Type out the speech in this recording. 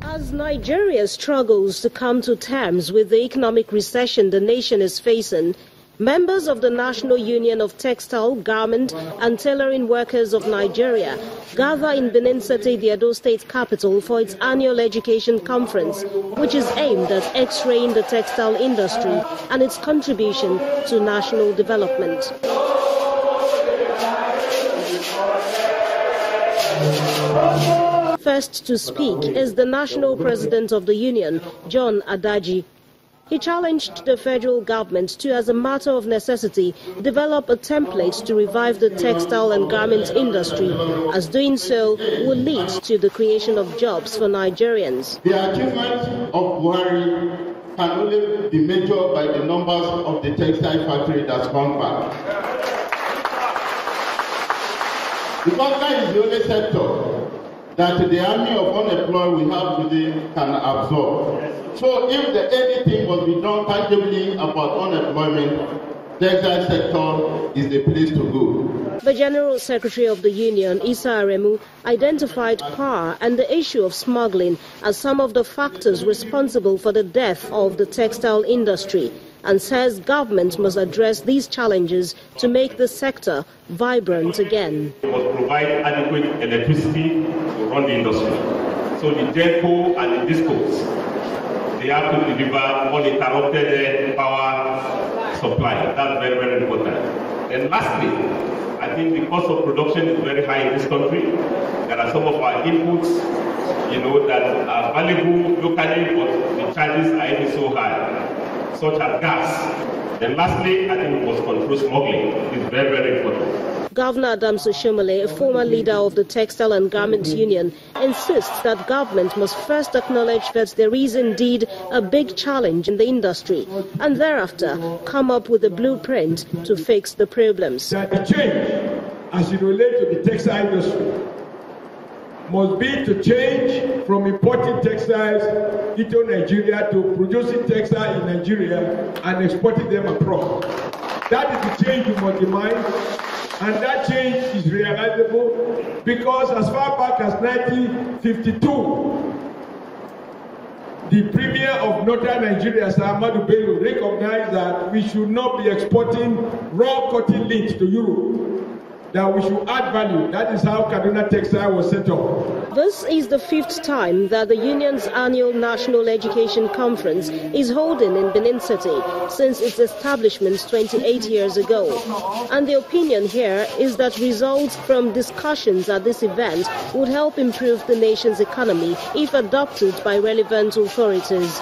As Nigeria struggles to come to terms with the economic recession the nation is facing, members of the National Union of Textile, Garment and Tailoring Workers of Nigeria gather in Benin City, the Edo State capital, for its annual education conference, which is aimed at x-raying the textile industry and its contribution to national development. First to speak is the national president of the union, John Adaji. He challenged the federal government to, as a matter of necessity, develop a template to revive the textile and garment industry, as doing so will lead to the creation of jobs for Nigerians. The achievement of Buhari can only be measured by the numbers of the textile factory that's come back. Because that is the only sector that the army of unemployed we have today can absorb. So if anything must be done tangibly about unemployment, the textile sector is the place to go. The General Secretary of the Union, Issa Aremu, identified power and the issue of smuggling as some of the factors responsible for the death of the textile industry, and says government must address these challenges to make the sector vibrant again. We must provide adequate electricity to run the industry. So the GENCO and the DISCOs, they have to deliver uninterrupted power supply. That's very, very important. And lastly, I think the cost of production is very high in this country. There are some of our inputs, that are valuable locally, but the charges are even so high, such as gas. And lastly, I think we must control smuggling. It's very, very important. Governor Adams Oshomole, a former leader of the Textile and Garment Union, insists that government must first acknowledge that there is indeed a big challenge in the industry and thereafter come up with a blueprint to fix the problems. That the change as it relates to the textile industry must be to change from importing textiles into Nigeria to producing textiles in Nigeria and exporting them abroad. That is the change we must demand, and that change is realizable because as far back as 1952, the Premier of Northern Nigeria, Sir Ahmadu Bello, recognized that we should not be exporting raw cotton lint to Europe, that we should add value. That is how Kaduna Textile was set up. This is the 5th time that the union's annual National Education Conference is holding in Benin City since its establishment 28 years ago. And the opinion here is that results from discussions at this event would help improve the nation's economy if adopted by relevant authorities.